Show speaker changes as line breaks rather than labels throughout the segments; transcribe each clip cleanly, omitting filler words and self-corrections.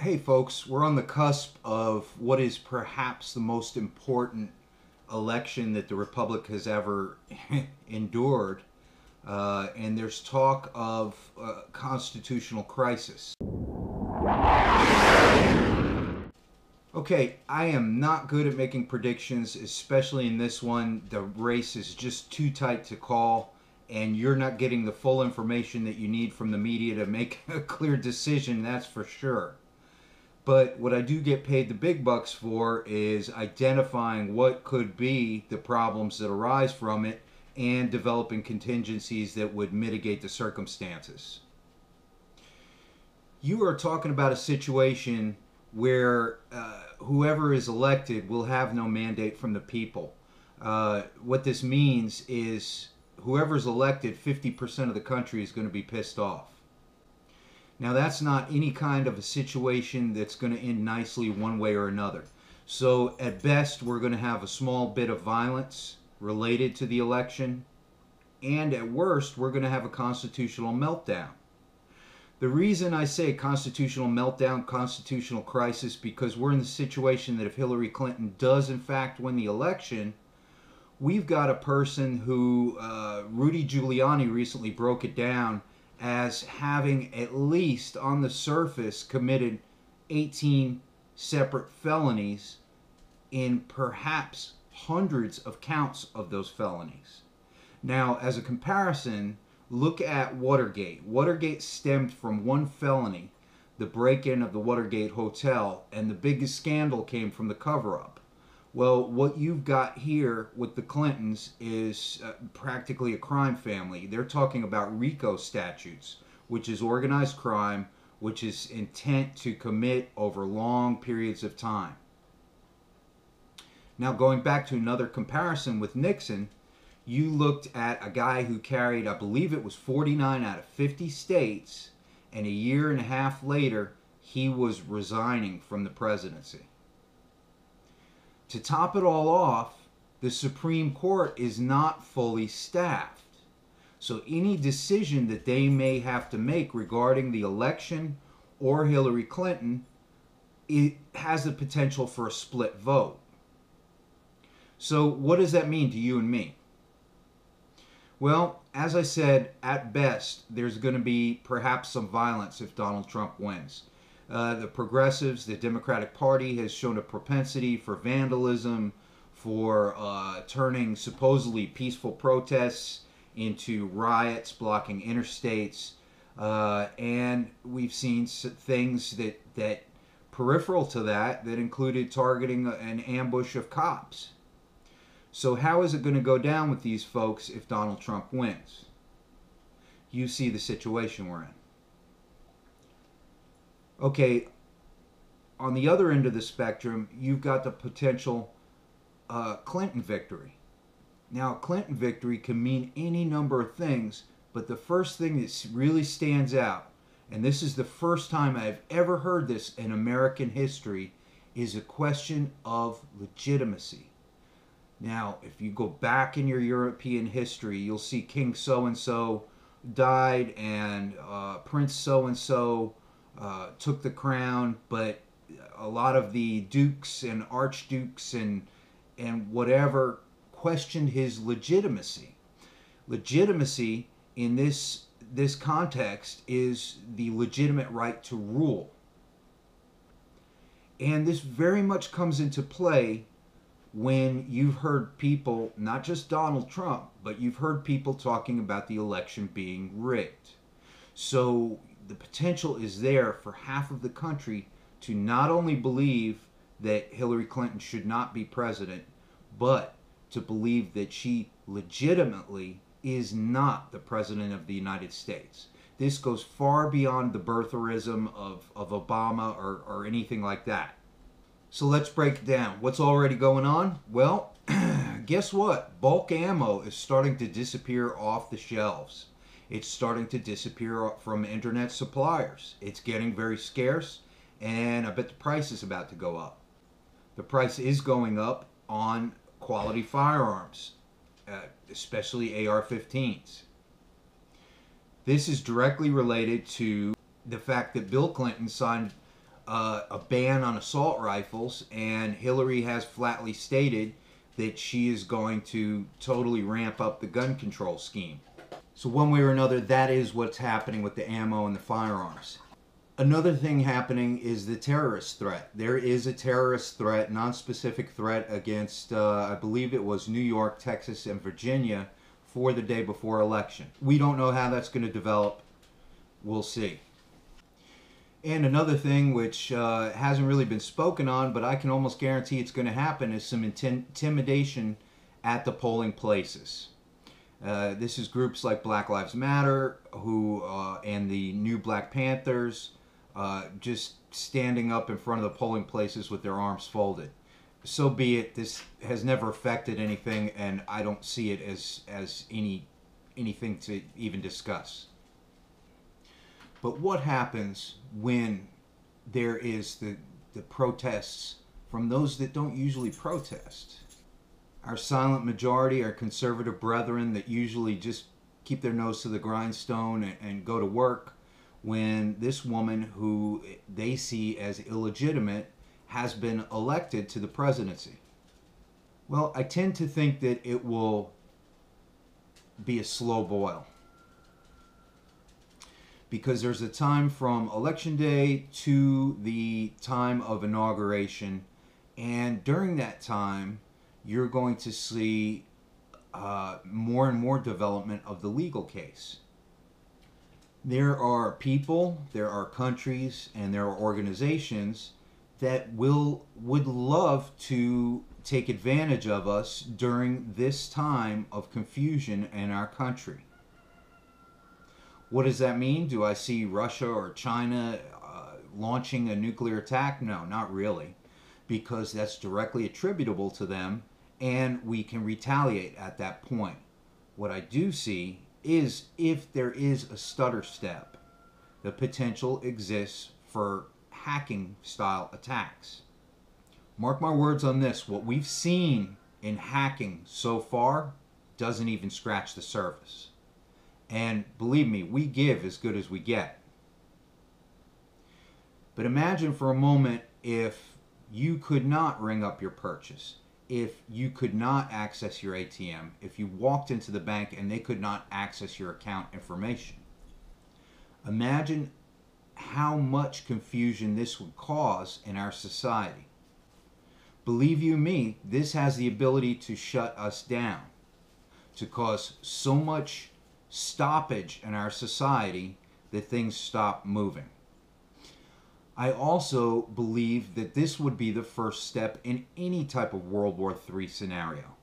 Hey folks, we're on the cusp of what is perhaps the most important election that the Republic has ever endured, and there's talk of constitutional crisis. Okay, I am not good at making predictions, especially in this one. The race is just too tight to call, and you're not getting the full information that you need from the media to make a clear decision, that's for sure. But what I do get paid the big bucks for is identifying what could be the problems that arise from it and developing contingencies that would mitigate the circumstances. You are talking about a situation where whoever is elected will have no mandate from the people. What this means is whoever is elected, 50% of the country is going to be pissed off. Now, that's not any kind of a situation that's going to end nicely one way or another. So, at best, we're going to have a small bit of violence related to the election. And at worst, we're going to have a constitutional meltdown. The reason I say constitutional meltdown, constitutional crisis, because we're in the situation that if Hillary Clinton does in fact win the election, we've got a person who Rudy Giuliani recently broke it down as having, at least on the surface, committed 18 separate felonies in perhaps hundreds of counts of those felonies. Now, as a comparison, look at Watergate. Watergate stemmed from one felony, the break-in of the Watergate Hotel, and the biggest scandal came from the cover-up. Well, what you've got here with the Clintons is practically a crime family. They're talking about RICO statutes, which is organized crime, which is intent to commit over long periods of time. Now, going back to another comparison with Nixon, you looked at a guy who carried, I believe it was 49 out of 50 states, and a year and a half later, he was resigning from the presidency. To top it all off, the Supreme Court is not fully staffed. So any decision that they may have to make regarding the election or Hillary Clinton, it has the potential for a split vote. So what does that mean to you and me? Well, as I said, at best, there's going to be perhaps some violence if Donald Trump wins. The progressives, the Democratic Party, has shown a propensity for vandalism, for turning supposedly peaceful protests into riots, blocking interstates, and we've seen things that peripheral to that included targeting an ambush of cops. So how is it going to go down with these folks if Donald Trump wins? You see the situation we're in. Okay, on the other end of the spectrum, you've got the potential Clinton victory. Now, Clinton victory can mean any number of things, but the first thing that really stands out, and this is the first time I've ever heard this in American history, is a question of legitimacy. Now, if you go back in your European history, you'll see King so-and-so died and Prince so-and-so took the crown, but a lot of the dukes and archdukes and whatever questioned his legitimacy. Legitimacy in this context is the legitimate right to rule. And this very much comes into play when you've heard people, not just Donald Trump, but you've heard people talking about the election being rigged. So the potential is there for half of the country to not only believe that Hillary Clinton should not be president, but to believe that she legitimately is not the president of the United States. This goes far beyond the birtherism of Obama or anything like that. So let's break it down. What's already going on? Well, guess what? Bulk ammo is starting to disappear off the shelves. It's starting to disappear from internet suppliers. It's getting very scarce, and I bet the price is about to go up. The price is going up on quality firearms, especially AR-15s. This is directly related to the fact that Bill Clinton signed a ban on assault rifles, and Hillary has flatly stated that she is going to totally ramp up the gun control scheme. So one way or another, that is what's happening with the ammo and the firearms. Another thing happening is the terrorist threat. There is a terrorist threat, non-specific threat against, I believe it was New York, Texas, and Virginia for the day before election. We don't know how that's going to develop. We'll see. And another thing which hasn't really been spoken on, but I can almost guarantee it's going to happen, is some intimidation at the polling places. This is groups like Black Lives Matter who and the New Black Panthers just standing up in front of the polling places with their arms folded. So be it. This has never affected anything, and I don't see it as anything to even discuss. But what happens when there is the protests from those that don't usually protest? Our silent majority, our conservative brethren that usually just keep their nose to the grindstone and go to work, when this woman who they see as illegitimate has been elected to the presidency. Well, I tend to think that it will be a slow boil, because there's a time from election day to the time of inauguration, and during that time you're going to see more and more development of the legal case. There are people, there are countries, and there are organizations that would love to take advantage of us during this time of confusion in our country. What does that mean? Do I see Russia or China launching a nuclear attack? No, not really, because that's directly attributable to them, and we can retaliate at that point. What I do see is, if there is a stutter step, the potential exists for hacking style attacks. Mark my words on this, what we've seen in hacking so far doesn't even scratch the surface. And believe me, we give as good as we get. But imagine for a moment if you could not ring up your purchase, if you could not access your ATM, if you walked into the bank and they could not access your account information. Imagine how much confusion this would cause in our society. Believe you me, this has the ability to shut us down, to cause so much stoppage in our society that things stop moving. I also believe that this would be the first step in any type of World War III scenario,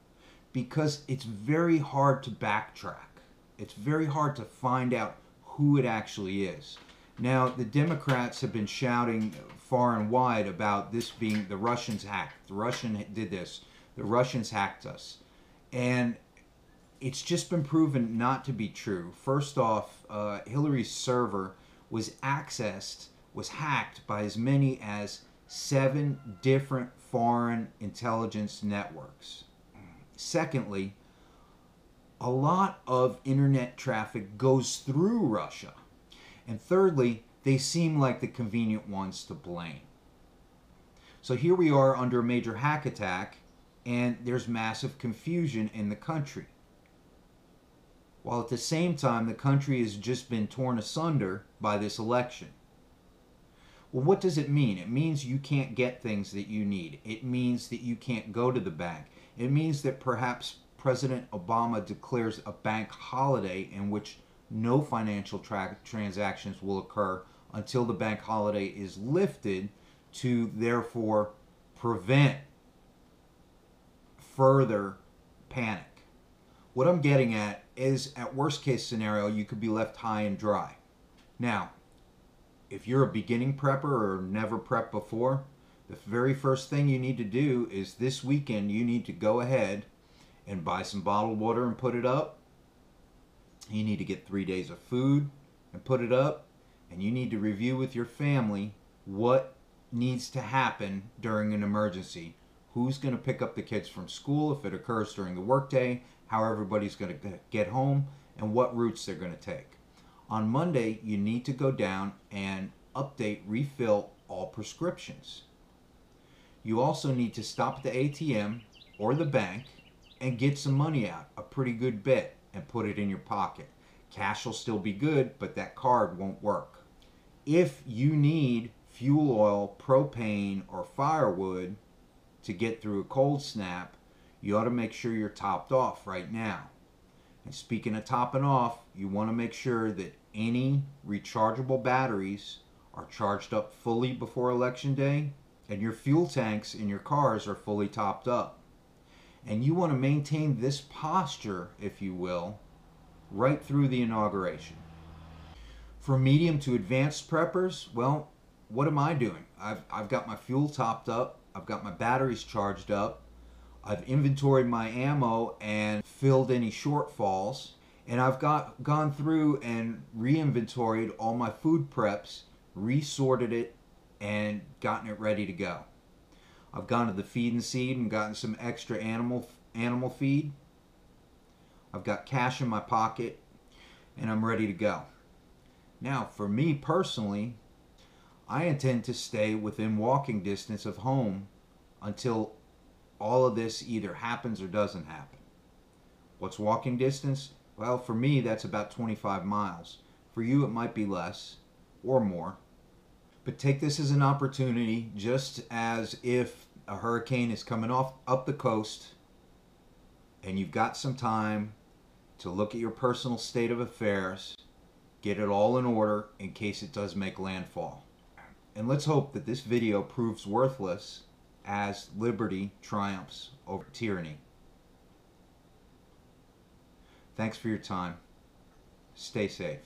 because it's very hard to backtrack. It's very hard to find out who it actually is. Now, the Democrats have been shouting far and wide about this being the Russians hacked. The Russian did this. The Russians hacked us. And it's just been proven not to be true. First off, Hillary's server was hacked by as many as 7 different foreign intelligence networks. Secondly, a lot of internet traffic goes through Russia. And thirdly, they seem like the convenient ones to blame. So here we are under a major hack attack, and there's massive confusion in the country, while at the same time the country has just been torn asunder by this election. Well, what does it mean? It means you can't get things that you need. It means that you can't go to the bank. It means that perhaps President Obama declares a bank holiday in which no financial transactions will occur until the bank holiday is lifted, to therefore prevent further panic. What I'm getting at is, at worst case scenario, you could be left high and dry. Now, if you're a beginning prepper or never prepped before, the very first thing you need to do is this weekend you need to go ahead and buy some bottled water and put it up. You need to get 3 days of food and put it up. And you need to review with your family what needs to happen during an emergency. Who's going to pick up the kids from school if it occurs during the workday, how everybody's going to get home, and what routes they're going to take. On Monday, you need to go down and update, refill all prescriptions. You also need to stop at the ATM or the bank and get some money out, a pretty good bit, and put it in your pocket. Cash will still be good, but that card won't work. If you need fuel oil, propane, or firewood to get through a cold snap, you ought to make sure you're topped off right now. And speaking of topping off, you want to make sure that any rechargeable batteries are charged up fully before Election Day, and your fuel tanks in your cars are fully topped up. And you want to maintain this posture, if you will, right through the inauguration. For medium to advanced preppers, well, what am I doing? I've got my fuel topped up, I've got my batteries charged up, I've inventoried my ammo and filled any shortfalls, and I've gone through and re-inventoried all my food preps, resorted it, and gotten it ready to go. I've gone to the feed and seed and gotten some extra animal feed. I've got cash in my pocket, and I'm ready to go. Now, for me personally, I intend to stay within walking distance of home until all of this either happens or doesn't happen. What's walking distance? Well, for me, that's about 25 miles. For you, it might be less or more. But take this as an opportunity, just as if a hurricane is coming up the coast and you've got some time to look at your personal state of affairs, get it all in order in case it does make landfall. And let's hope that this video proves worthless as liberty triumphs over tyranny. Thanks for your time. Stay safe.